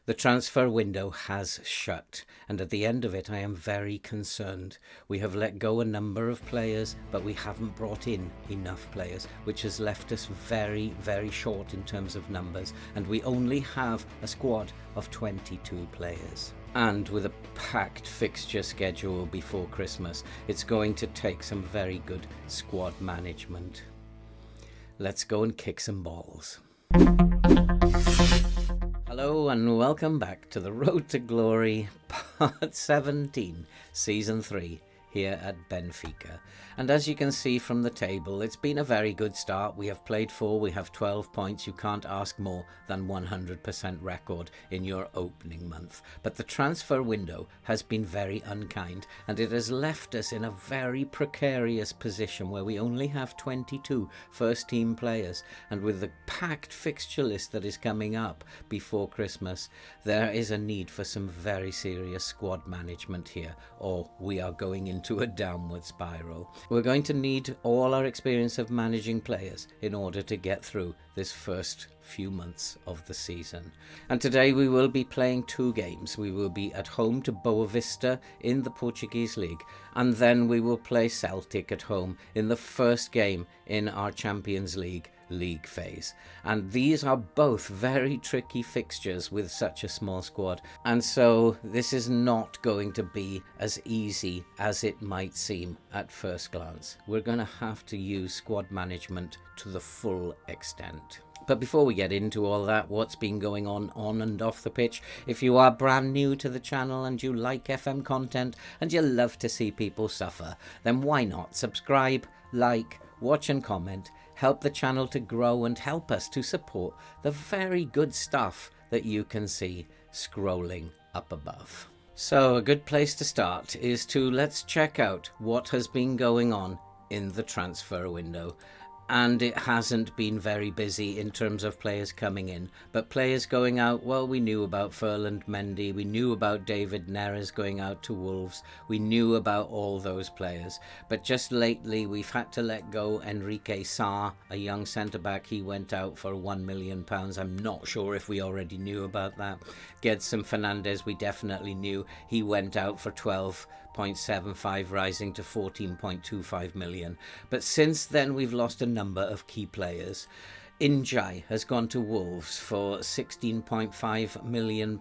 The transfer window has shut, and at the end of it I am very concerned. We have let go a number of players, but we haven't brought in enough players, which has left us very, very short in terms of numbers, and we only have a squad of 22 players. And with a packed fixture schedule before Christmas, it's going to take some very good squad management. Let's go and kick some balls. Hello and welcome back to the Road to Glory, Part 17, Season 3, here at Benfica. And as you can see from the table, it's been a very good start. We have played 4, we have 12 points. You can't ask more than 100% record in your opening month. But the transfer window has been very unkind, and it has left us in a very precarious position where we only have 22 first-team players. And with the packed fixture list that is coming up before Christmas, there is a need for some very serious squad management here, or we are going into a downward spiral. We're going to need all our experience of managing players in order to get through this first few months of the season. And today we will be playing 2 games. We will be at home to Boa Vista in the Portuguese League, and then we will play Celtic at home in the first game in our Champions League phase. And these are both very tricky fixtures with such a small squad, and so this is not going to be as easy as it might seem at first glance. We're going to have to use squad management to the full extent. But before we get into all that, what's been going on and off the pitch, if you are brand new to the channel and you like FM content and you love to see people suffer, then why not subscribe, like, watch and comment, help the channel to grow and help us to support the very good stuff that you can see scrolling up above. So a good place to start is let's check out what has been going on in the transfer window. And it hasn't been very busy in terms of players coming in, but players going out, well, we knew about Ferland Mendy, we knew about David Neres going out to Wolves, we knew about all those players, but just lately we've had to let go Enrique Sarr, a young centre-back. He went out for £1 million. I'm not sure if we already knew about that. Gedson Fernandes, we definitely knew. He went out for 12.75, rising to 14.25 million. But since then we've lost a number of key players. Injai has gone to Wolves for £16.5 million,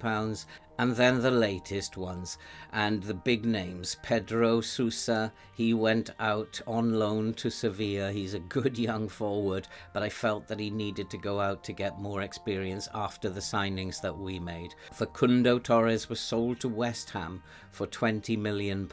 and then the latest ones and the big names. Pedro Sousa, he went out on loan to Sevilla. He's a good young forward, but I felt that he needed to go out to get more experience after the signings that we made. Facundo Torres was sold to West Ham for £20 million.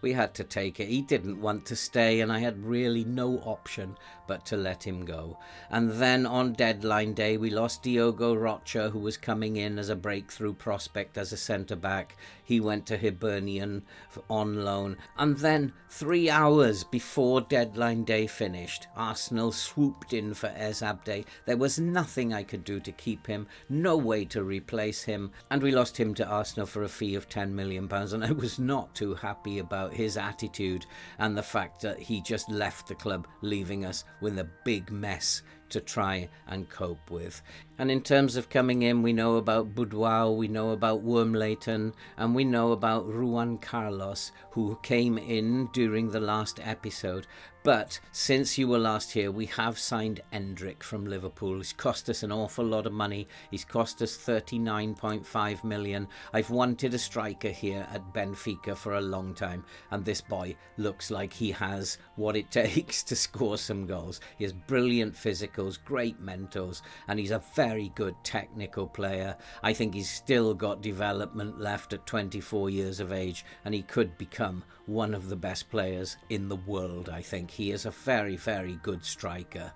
We had to take it. He didn't want to stay, and I had really no option but to let him go. And then on deadline day, we lost Diogo Rocha, who was coming in as a breakthrough prospect as a centre-back. He went to Hibernian on loan. And then 3 hours before deadline day finished, Arsenal swooped in for Ez Abde. There was nothing I could do to keep him, no way to replace him, and we lost him to Arsenal for a fee of £10 million, and I was not too happy about his attitude and the fact that he just left the club, leaving us with a big mess to try and cope with. And in terms of coming in, we know about Boudoir, we know about Wormleighton, and we know about Juan Carlos, who came in during the last episode. But since you were last here, we have signed Endrick from Liverpool. He's cost us an awful lot of money. He's cost us 39.5 million. I've wanted a striker here at Benfica for a long time, and this boy looks like he has what it takes to score some goals. He has brilliant physicals, great mentals, and he's a very good technical player. I think he's still got development left at 24 years of age, and he could become one of the best players in the world. I think he is a very, very good striker,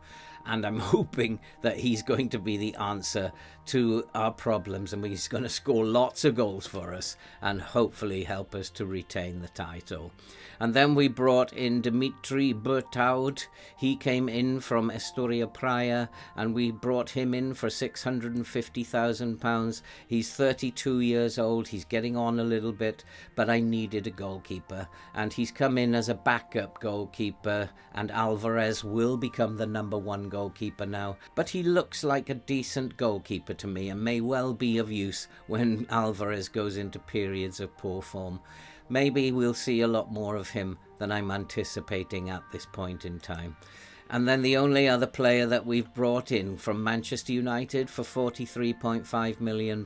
and I'm hoping that he's going to be the answer to our problems, and he's going to score lots of goals for us and hopefully help us to retain the title. And then we brought in Dimitri Bertaud. He came in from Astoria Praia, and we brought him in for £650,000. He's 32 years old. He's getting on a little bit, but I needed a goalkeeper, and he's come in as a backup goalkeeper, and Alvarez will become the number 1 goalkeeper goalkeeper now, but he looks like a decent goalkeeper to me and may well be of use when Alvarez goes into periods of poor form. Maybe we'll see a lot more of him than I'm anticipating at this point in time. And then the only other player that we've brought in from Manchester United for £43.5 million,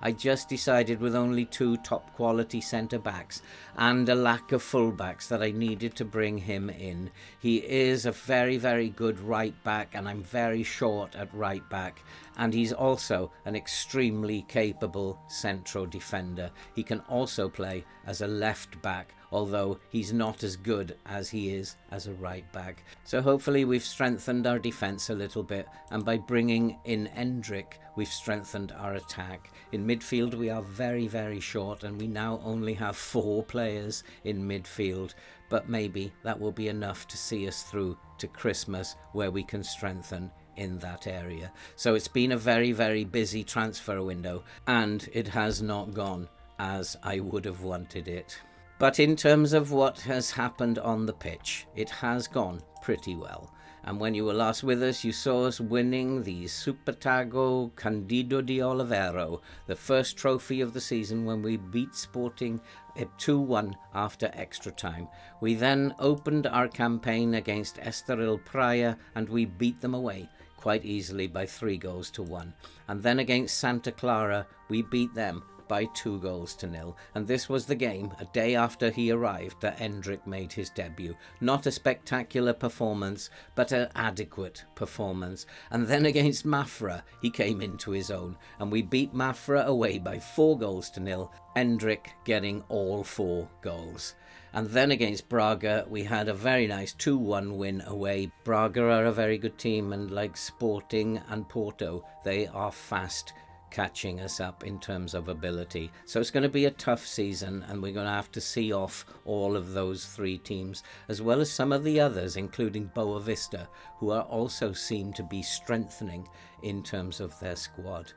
I just decided with only 2 top quality centre-backs and a lack of full-backs that I needed to bring him in. He is a very, very good right-back, and I'm very short at right-back. And he's also an extremely capable central defender. He can also play as a left-back, although he's not as good as he is as a right-back. So hopefully we've strengthened our defence a little bit, and by bringing in Endrick, we've strengthened our attack. In midfield we are very, very short, and we now only have 4 players in midfield, but maybe that will be enough to see us through to Christmas, where we can strengthen in that area. So it's been a very, very busy transfer window, and it has not gone as I would have wanted it. But in terms of what has happened on the pitch, it has gone pretty well. And when you were last with us, you saw us winning the Supertago Candido de Oliveira, the first trophy of the season, when we beat Sporting 2-1 after extra time. We then opened our campaign against Estoril Praia, and we beat them away quite easily by 3-1. And then against Santa Clara, we beat them by 2-0. And this was the game, a day after he arrived, that Endrick made his debut. Not a spectacular performance, but an adequate performance. And then against Mafra, he came into his own, and we beat Mafra away by 4-0, Endrick getting all 4 goals. And then against Braga, we had a very nice 2-1 win away. Braga are a very good team, and like Sporting and Porto, they are fast catching us up in terms of ability. So it's going to be a tough season, and we're going to have to see off all of those 3 teams, as well as some of the others, including Boa Vista, who are also seem to be strengthening in terms of their squad.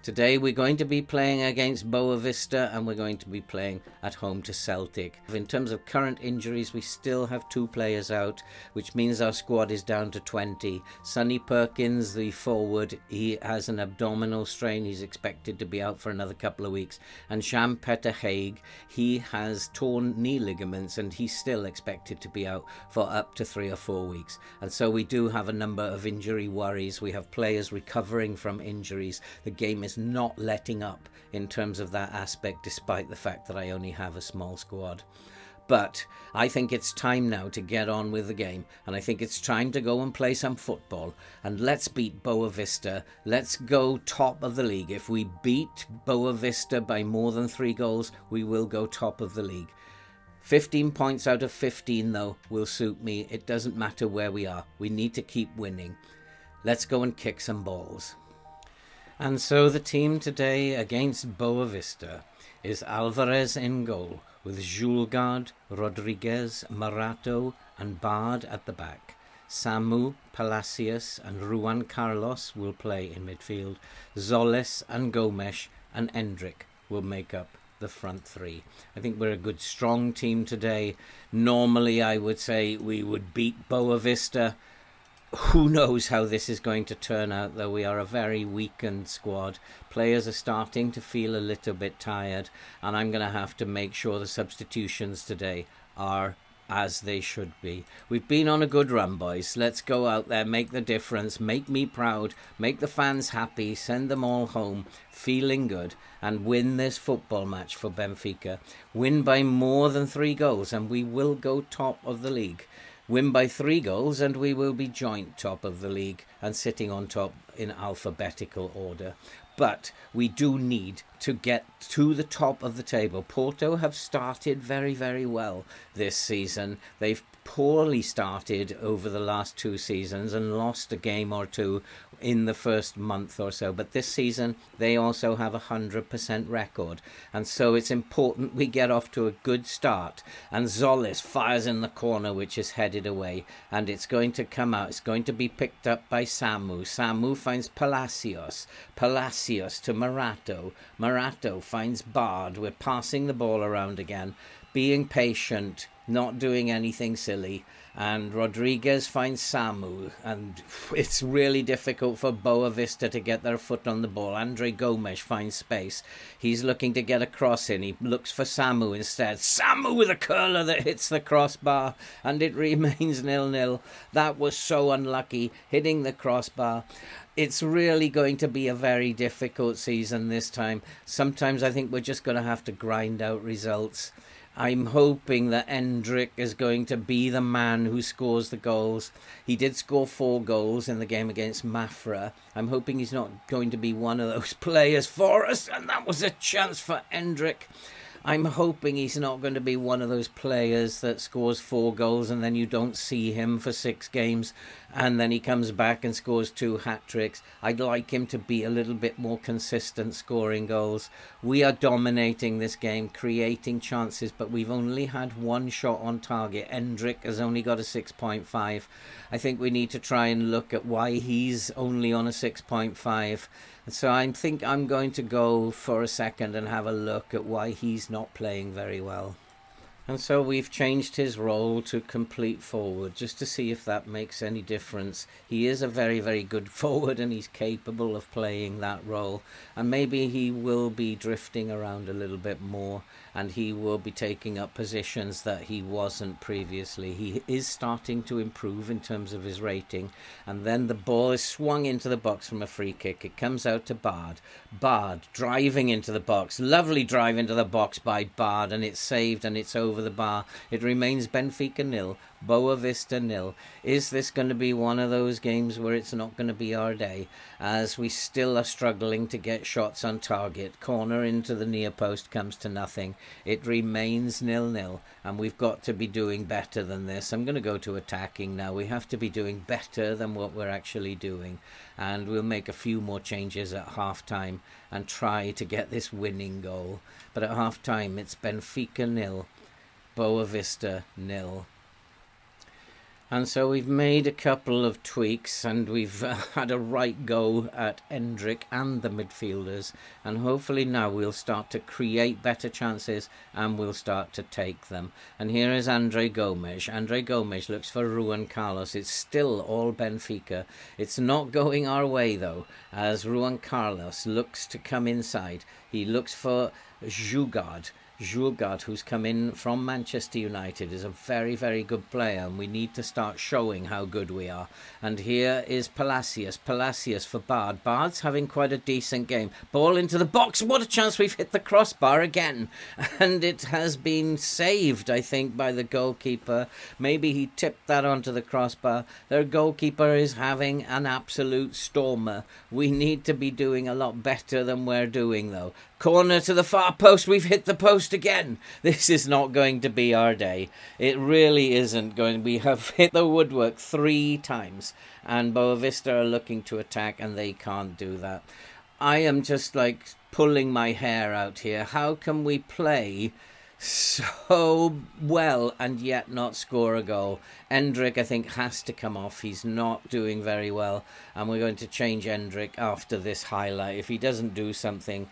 Today we're going to be playing against Boa Vista, and we're going to be playing at home to Celtic. In terms of current injuries, we still have 2 players out, which means our squad is down to 20. Sonny Perkins, the forward, he has an abdominal strain. He's expected to be out for another couple of weeks. And Jean Peter Haig, he has torn knee ligaments, and he's still expected to be out for up to 3 or 4 weeks. And so we do have a number of injury worries. We have players recovering from injuries. The game is not letting up in terms of that aspect, despite the fact that I only have a small squad. But I think it's time now to get on with the game, and I think it's time to go and play some football, and let's beat Boa Vista. Let's go top of the league. If we beat Boa Vista by more than 3 goals, we will go top of the league. 15 points out of 15 though will suit me. It doesn't matter where we are. We need to keep winning. Let's go and kick some balls. And so the team today against Boa Vista is Alvarez in goal, with Julgard, Rodriguez, Marato and Bard at the back. Samu, Palacios and Juan Carlos will play in midfield. Zoles and Gomes and Endrick will make up the front 3. I think we're a good strong team today. Normally I would say we would beat Boa Vista. Who knows how this is going to turn out, though. We are a very weakened squad. Players are starting to feel a little bit tired, and I'm going to have to make sure the substitutions today are as they should be. We've been on a good run, boys. Let's go out there, make the difference, make me proud, make the fans happy, send them all home feeling good, and win this football match for Benfica. Win by more than 3 goals, and we will go top of the league. Win by 3 goals and we will be joint top of the league and sitting on top in alphabetical order. But we do need to get to the top of the table. Porto have started very, very well this season. They've poorly started over the last 2 seasons and lost a game or 2 in the first month or so, but this season they also have a 100% record, and so it's important we get off to a good start. And Zolis fires in the corner, which is headed away, and it's going to come out. It's going to be picked up by Samu finds Palacios to Marato finds Bard. We're passing the ball around again. being patient, not doing anything silly. And Rodriguez finds Samu, and it's really difficult for Boa Vista to get their foot on the ball. Andre Gomes finds space. He's looking to get a cross in. He looks for Samu instead. Samu with a curler that hits the crossbar, and it remains 0-0. That was so unlucky, hitting the crossbar. It's really going to be a very difficult season this time. Sometimes I think we're just going to have to grind out results. I'm hoping that Endrick is going to be the man who scores the goals. He did score 4 goals in the game against Mafra. I'm hoping he's not going to be one of those players for us, and that was a chance for Endrick. I'm hoping he's not going to be one of those players that scores 4 goals and then you don't see him for 6 games and then he comes back and scores 2 hat-tricks. I'd like him to be a little bit more consistent scoring goals. We are dominating this game, creating chances, but we've only had 1 shot on target. Endrick has only got a 6.5. I think we need to try and look at why he's only on a 6.5. So I think I'm going to go for a second and have a look at why he's not playing very well. And so we've changed his role to complete forward, just to see if that makes any difference. He is a very, very good forward and he's capable of playing that role. And maybe he will be drifting around a little bit more and he will be taking up positions that he wasn't previously. He is starting to improve in terms of his rating. And then the ball is swung into the box from a free kick. It comes out to Bard. Bard driving into the box. Lovely drive into the box by Bard, and it's saved and it's over the bar. It remains Benfica 0, Boa Vista 0. Is this going to be one of those games where it's not going to be our day, as we still are struggling to get shots on target? Corner into the near post comes to nothing. It remains 0-0, and we've got to be doing better than this. I'm going to go to attacking now. We have to be doing better than what we're actually doing, and we'll make a few more changes at half-time and try to get this winning goal. But at half-time it's Benfica 0, Boa Vista 0. And so we've made a couple of tweaks and we've had a right go at Endrick and the midfielders, and hopefully now we'll start to create better chances and we'll start to take them. And here is Andre Gomes. Andre Gomes looks for Ruan Carlos. It's still all Benfica. It's not going our way though, as Ruan Carlos looks to come inside. He looks for Jugard, who's come in from Manchester United, is a very, very good player, and we need to start showing how good we are. And here is Palacios for Bard. Bard's having quite a decent game. Ball into the box. What a chance. We've hit the crossbar again. And it has been saved, I think, by the goalkeeper. Maybe he tipped that onto the crossbar. Their goalkeeper is having an absolute stormer. We need to be doing a lot better than we're doing, though. Corner to the far post. We've hit the post again. This is not going to be our day. It really isn't going. We have hit the woodwork 3 times, and Boa Vista are looking to attack and they can't do that. I am just like pulling my hair out here. How can we play so well and yet not score a goal? Endrick, I think, has to come off. He's not doing very well, and we're going to change Endrick after this highlight. If he doesn't do something,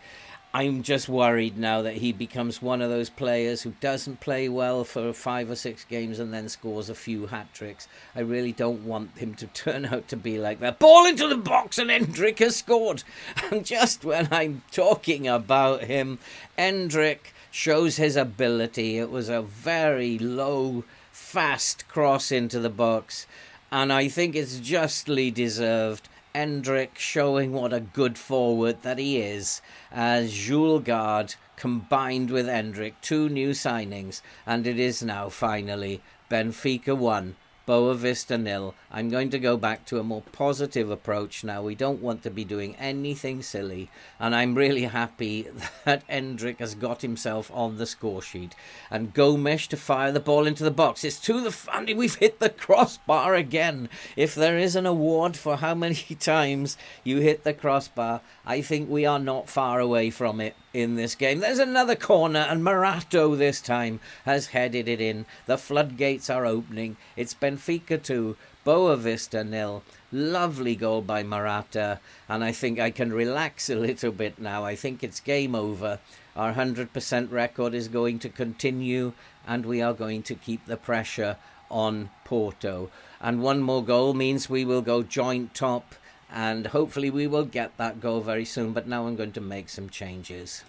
I'm just worried now that he becomes one of those players who doesn't play well for 5 or 6 games and then scores a few hat-tricks. I really don't want him to turn out to be like that. Ball into the box and Endrick has scored. And just when I'm talking about him, Endrick shows his ability. It was a very low, fast cross into the box, and I think it's justly deserved. Endrick showing what a good forward that he is, as Julgard combined with Endrick, 2 new signings, and it is now finally Benfica 1, Boa Vista 0. I'm going to go back to a more positive approach now. We don't want to be doing anything silly, and I'm really happy that Endrick has got himself on the score sheet. And Gomes to fire the ball into the box. It's to the and we've hit the crossbar again. If there is an award for how many times you hit the crossbar, I think we are not far away from it in this game. There's another corner, and Morato this time has headed it in. The floodgates are opening. It's Benfica 2, Boa Vista 0. Lovely goal by Morata, and I think I can relax a little bit now. I think it's game over. Our 100% record is going to continue, and we are going to keep the pressure on Porto. And one more goal means we will go joint top, and hopefully we will get that goal very soon. But now I'm going to make some changes.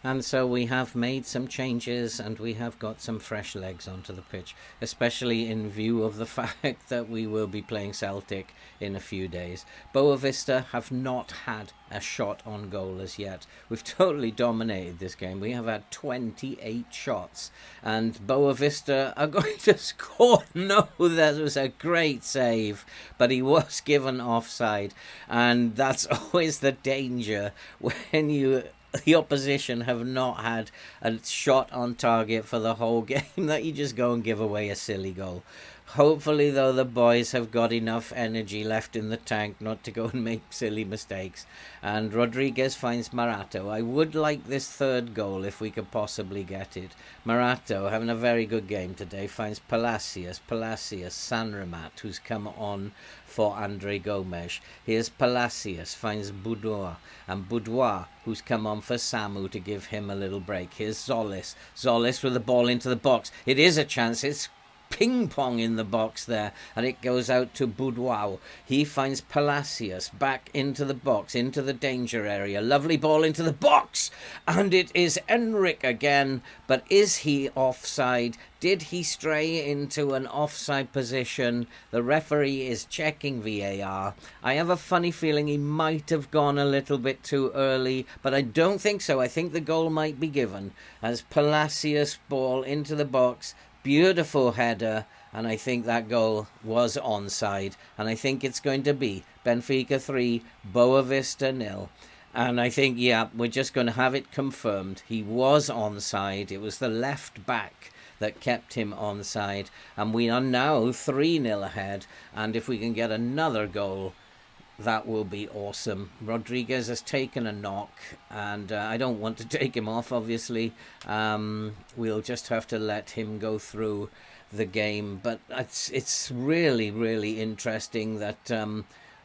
And so we have made some changes, and we have got some fresh legs onto the pitch, especially in view of the fact that we will be playing Celtic in a few days. Boa Vista have not had a shot on goal as yet. We've totally dominated this game. We have had 28 shots, and Boa Vista are going to score. No, that was a great save, but he was given offside, and that's always the danger when the opposition have not had a shot on target for the whole game, that you just go and give away a silly goal. Hopefully, though, the boys have got enough energy left in the tank not to go and make silly mistakes. And Rodriguez finds Marato. I would like this third goal if we could possibly get it. Marato, having a very good game today, finds Palacios, Sanramat, who's come on for Andre Gomes. Here's Palacios, finds Boudoir, and Boudoir, who's come on for Samu to give him a little break. Here's Zolis with the ball into the box. It is a chance. It's ping pong in the box there, and it goes out to Boudoir. He finds Palacios back into the box, into the danger area. Lovely ball into the box, and it is Enric again. But is he offside? Did he stray into an offside position? The referee is checking VAR. I have a funny feeling he might have gone a little bit too early, but I don't think so. I think the goal might be given as Palacios ball into the box. Beautiful header, and I think that goal was onside, and I think it's going to be Benfica 3, Boa Vista 0. And I think, yeah, we're just going to have it confirmed. He was onside. It was the left back that kept him onside, and we are now 3-0 ahead, and if we can get another goal, that will be awesome. Rodriguez has taken a knock, and I don't want to take him off, obviously. We'll just have to let him go through the game. But it's really, really interesting that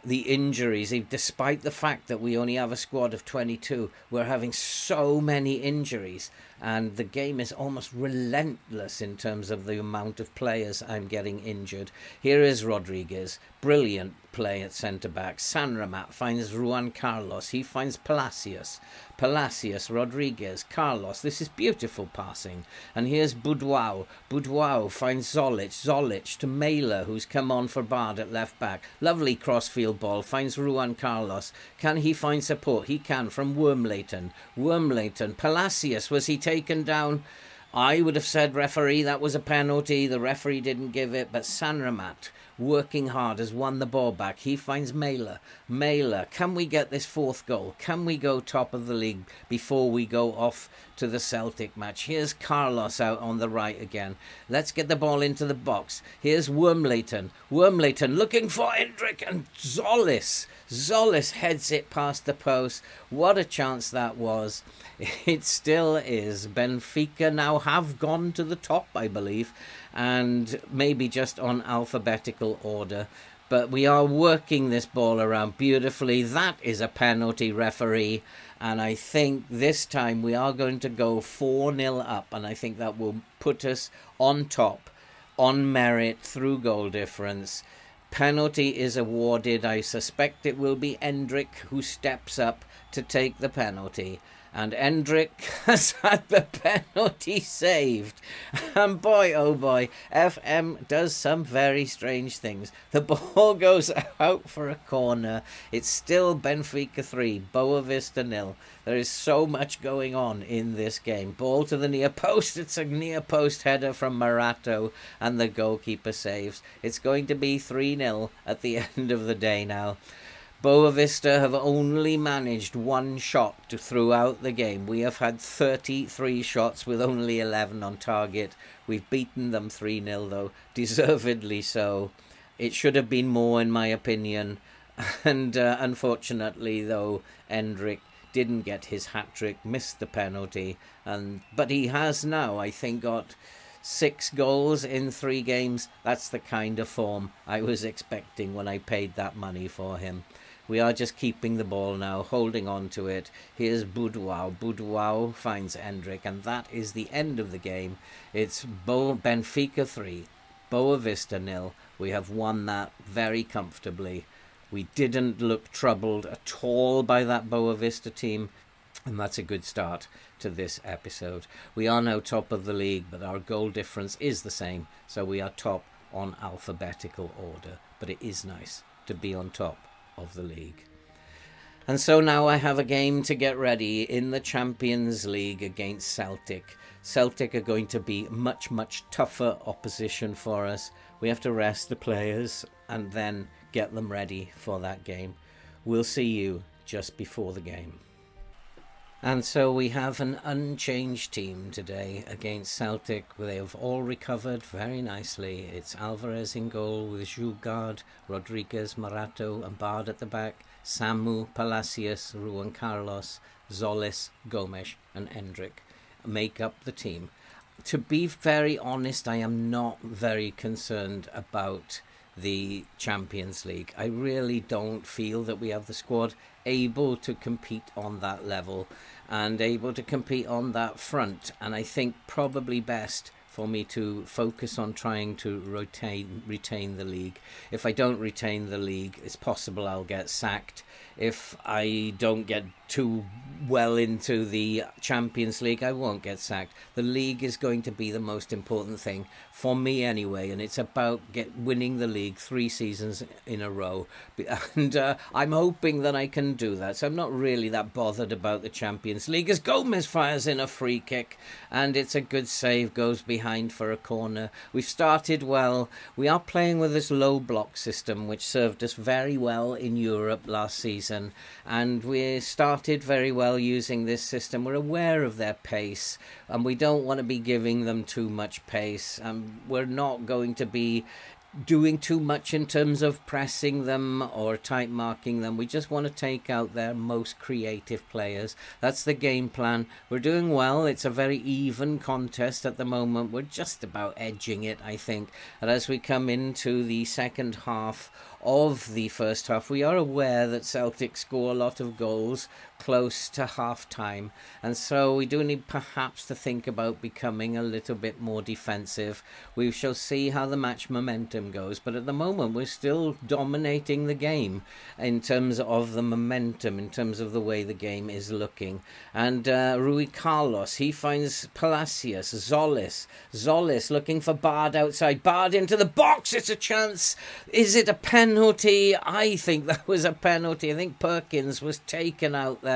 the injuries, despite the fact that we only have a squad of 22, we're having so many injuries. And the game is almost relentless in terms of the amount of players I'm getting injured. Here is Rodriguez. Brilliant play at centre-back. Sanramat finds Juan Carlos. He finds Palacios, Rodriguez, Carlos. This is beautiful passing. And here's Boudoir. Boudoir finds Zolic to Mailer, who's come on for Bard at left-back. Lovely crossfield ball. Finds Juan Carlos. Can he find support? He can from Wormleighton. Palacios, was he taken down? I would have said, referee, that was a penalty. The referee didn't give it, but Sanramat, working hard, has won the ball back. He finds Mailer. Can we get this fourth goal? Can we go top of the league before we go off to the Celtic match? Here's Carlos out on the right again. Let's get the ball into the box. Here's Wormleighton looking for Hendrick, and Zolis heads it past the post. What a chance that was. It still is. Benfica now have gone to the top, I believe, and maybe just on alphabetical order. But we are working this ball around beautifully. That is a penalty, referee. And I think this time we are going to go 4-0 up. And I think that will put us on top, on merit, through goal difference. Penalty is awarded. I suspect it will be Hendrick who steps up to take the penalty. And Hendrick has had the penalty saved. And boy, oh boy, FM does some very strange things. The ball goes out for a corner. It's still Benfica 3, Boa Vista 0. There is so much going on in this game. Ball to the near post. It's a near post header from Marato, and the goalkeeper saves. It's going to be 3-0 at the end of the day now. Boa Vista have only managed one shot throughout the game. We have had 33 shots with only 11 on target. We've beaten them 3-0 though, deservedly so. It should have been more in my opinion. And unfortunately though, Hendrick didn't get his hat-trick, missed the penalty. But he has now, I think, got 6 goals in 3 games. That's the kind of form I was expecting when I paid that money for him. We are just keeping the ball now, holding on to it. Here's Boudouau. Boudouau finds Endrick, and that is the end of the game. It's Benfica 3, Boa Vista 0. We have won that very comfortably. We didn't look troubled at all by that Boa Vista team, and that's a good start to this episode. We are now top of the league, but our goal difference is the same, so we are top on alphabetical order. But it is nice to be on top of the league. And so now I have a game to get ready in the Champions League against Celtic. Celtic are going to be much, much tougher opposition for us. We have to rest the players and then get them ready for that game. We'll see you just before the game. And so we have an unchanged team today against Celtic. They have all recovered very nicely. It's Alvarez in goal with Jugard, Rodriguez, Morato and Bard at the back. Samu, Palacios, Ruan Carlos, Zolis, Gomes and Endrick make up the team. To be very honest, I am not very concerned about the Champions League. I really don't feel that we have the squad able to compete on that level and able to compete on that front, and I think probably best for me to focus on trying to retain the league. If I don't retain the league, it's possible I'll get sacked. If I don't get too well into the Champions League, I won't get sacked. The league is going to be the most important thing for me anyway, and it's about winning the league 3 seasons in a row. And I'm hoping that I can do that. So I'm not really that bothered about the Champions League, as Gomez fires in a free kick, and it's a good save, goes behind for a corner. We've started well. We are playing with this low block system, which served us very well in Europe last season, and we started very well using this system. We're aware of their pace, and we don't want to be giving them too much pace. We're not going to be doing too much in terms of pressing them or tight marking them. We just want to take out their most creative players. That's the game plan. We're doing well. It's a very even contest at the moment. We're just about edging it, I think. And as we come into the second half of the first half, we are aware that Celtic score a lot of goals close to half time, and so we do need perhaps to think about becoming a little bit more defensive. We shall see how the match momentum goes, but at the moment we're still dominating the game in terms of the momentum, in terms of the way the game is looking. And Rui Carlos, he finds Palacios, Zolis looking for Bard outside, Bard into the box, it's a chance. Is it a penalty? I think that was a penalty. I think Perkins was taken out there.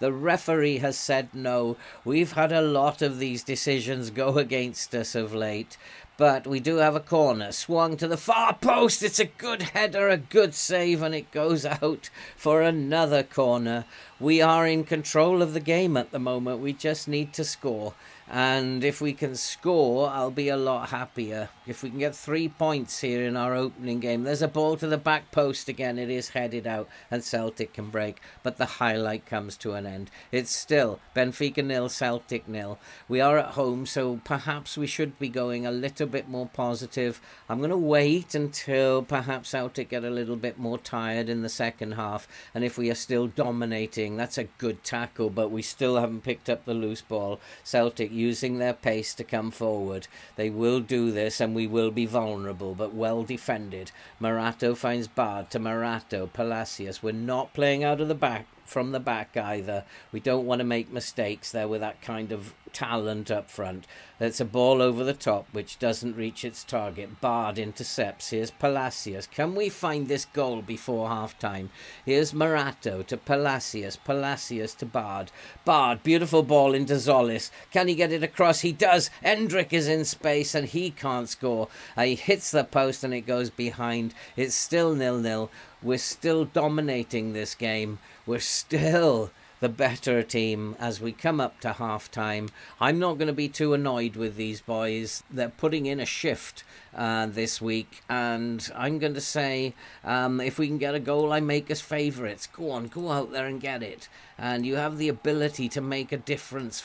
The referee has said no. We've had a lot of these decisions go against us of late. But we do have a corner, swung to the far post. It's a good header, a good save, and it goes out for another corner. We are in control of the game at the moment. We just need to score. And if we can score, I'll be a lot happier. If we can get 3 points here in our opening game. There's a ball to the back post again. It is headed out and Celtic can break. But the highlight comes to an end. It's still Benfica 0, Celtic 0. We are at home, so perhaps we should be going a little bit more positive. I'm going to wait until perhaps Celtic get a little bit more tired in the second half. And if we are still dominating, that's a good tackle, but we still haven't picked up the loose ball. Celtic using their pace to come forward. They will do this and we will be vulnerable, but well defended. Morato finds Bard to Morato, Palacios. We're not playing out of the back, from the back either. We don't want to make mistakes there with that kind of talent up front. That's a ball over the top which doesn't reach its target. Bard intercepts. Here's Palacios. Can we find this goal before half time? Here's Morato to Palacios. Palacios to Bard. Bard, beautiful ball into Zolis. Can he get it across? He does. Endrick is in space and he can't score. He hits the post and it goes behind. It's still 0-0. We're still dominating this game. We're still the better team as we come up to half-time. I'm not going to be too annoyed with these boys. They're putting in a shift this week, and I'm going to say if we can get a goal, I make us favourites. Go on, go out there and get it. And you have the ability to make a difference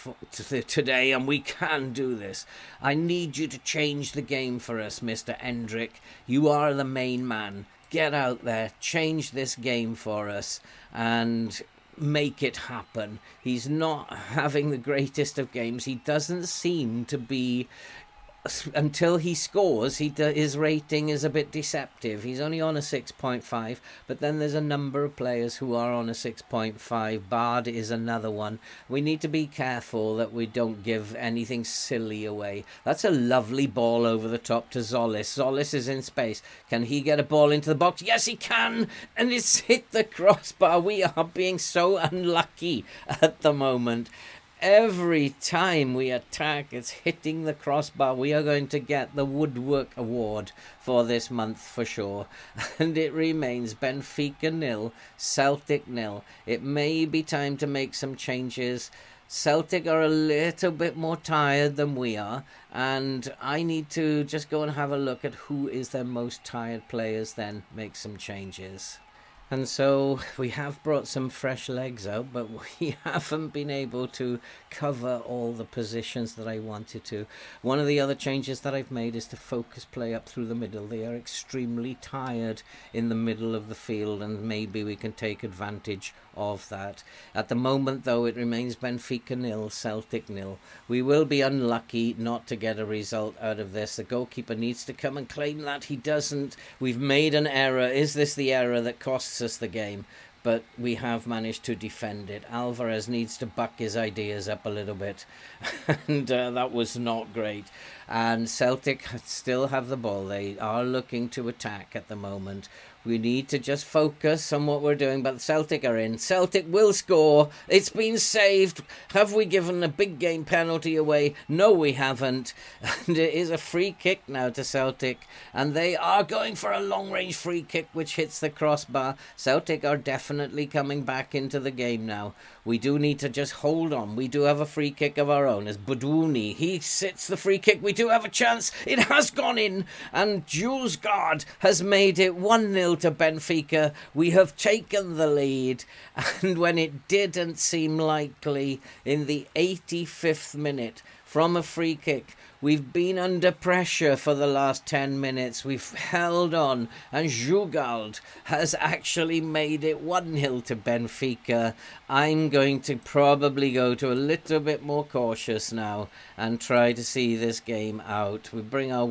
today, and we can do this. I need you to change the game for us, Mr. Hendrick. You are the main man. Get out there, change this game for us, and make it happen. He's not having the greatest of games. He doesn't seem to be... Until he scores, his rating is a bit deceptive. He's only on a 6.5, but then there's a number of players who are on a 6.5. Bard is another one. We need to be careful that we don't give anything silly away. That's a lovely ball over the top to Zollis. Zollis is in space. Can he get a ball into the box? Yes, he can! And it's hit the crossbar. We are being so unlucky at the moment. Every time we attack, it's hitting the crossbar. We are going to get the Woodwork Award for this month for sure. And it remains Benfica 0, Celtic 0. It may be time to make some changes. Celtic are a little bit more tired than we are, and I need to just go and have a look at who is their most tired players, then make some changes. And so we have brought some fresh legs out, but we haven't been able to cover all the positions that I wanted to. One of the other changes that I've made is to focus play up through the middle. They are extremely tired in the middle of the field, and maybe we can take advantage of that. At the moment, though, it remains Benfica 0, Celtic 0. We will be unlucky not to get a result out of this. The goalkeeper needs to come and claim that. He doesn't. We've made an error. Is this the error that costs us the game? But we have managed to defend it. Alvarez needs to buck his ideas up a little bit, and that was not great. And Celtic still have the ball. They are looking to attack at the moment. We need to just focus on what we're doing, but Celtic are in. Celtic will score. It's been saved. Have we given a big game penalty away? No, we haven't. And it is a free kick now to Celtic, and they are going for a long-range free kick which hits the crossbar. Celtic are definitely coming back into the game now. We do need to just hold on. We do have a free kick of our own. As Buduni, he sits the free kick. We do have a chance. It has gone in, and Jules Gard has made it 1-0 to Benfica. We have taken the lead, and when it didn't seem likely, in the 85th minute, from a free kick, we've been under pressure for the last 10 minutes. We've held on, and Jugald has actually made it 1-0 to Benfica. I'm going to probably go to a little bit more cautious now and try to see this game out. We bring our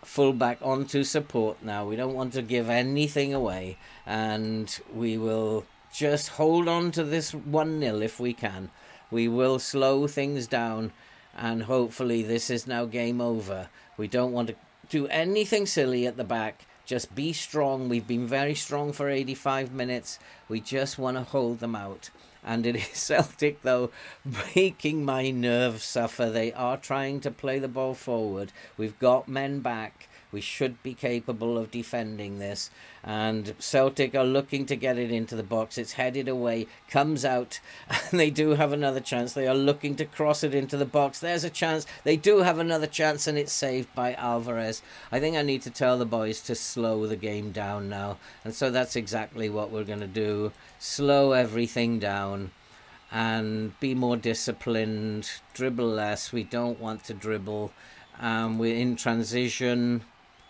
full-back onto support now. We don't want to give anything away, and we will just hold on to this 1-0 if we can. We will slow things down, and hopefully this is now game over. We don't want to do anything silly at the back. Just be strong. We've been very strong for 85 minutes. We just want to hold them out. And it is Celtic, though, making my nerves suffer. They are trying to play the ball forward. We've got men back. We should be capable of defending this. And Celtic are looking to get it into the box. It's headed away, comes out, and they do have another chance. They are looking to cross it into the box. There's a chance. They do have another chance, and it's saved by Alvarez. I think I need to tell the boys to slow the game down now. And so that's exactly what we're going to do. Slow everything down and be more disciplined. Dribble less. We don't want to dribble. We're in transition.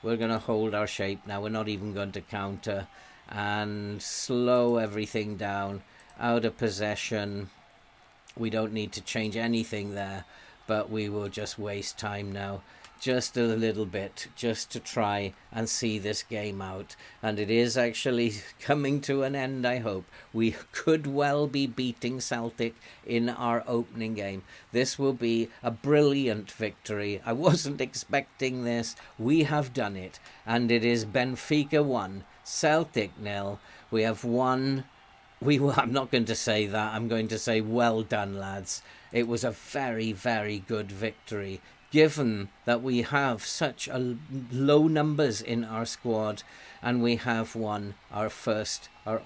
We're going to hold our shape now. We're not even going to counter, and slow everything down. Out of possession. We don't need to change anything there, but we will just waste time now. Just a little bit, just to try and see this game out. And it is actually coming to an end, I hope. We could well be beating Celtic in our opening game. This will be a brilliant victory. I wasn't expecting this. We have done it. And it is Benfica 1, Celtic 0. We have won. I'm not going to say that. I'm going to say well done, lads. It was a very, very good victory, given that we have such low numbers in our squad, and we have won our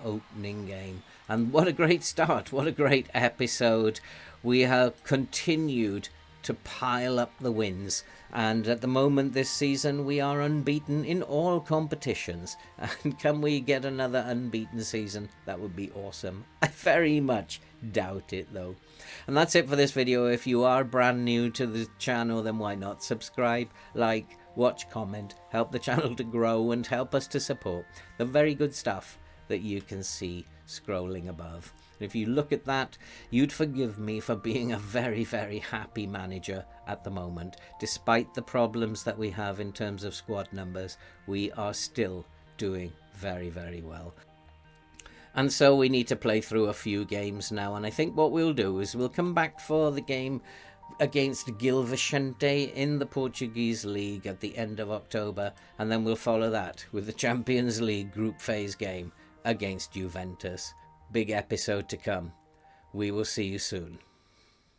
opening game. And what a great start, what a great episode. We have continued to pile up the wins, and at the moment this season we are unbeaten in all competitions. And can we get another unbeaten season? That would be awesome. I very much doubt it though. And that's it for this video. If you are brand new to the channel, then why not subscribe, like, watch, comment, help the channel to grow and help us to support the very good stuff that you can see scrolling above. If you look at that, you'd forgive me for being a very, very happy manager at the moment. Despite the problems that we have in terms of squad numbers, we are still doing very, very well. And so we need to play through a few games now, and I think what we'll do is we'll come back for the game against Gil Vicente in the Portuguese League at the end of October, and then we'll follow that with the Champions League group phase game against Juventus. Big episode to come. We will see you soon.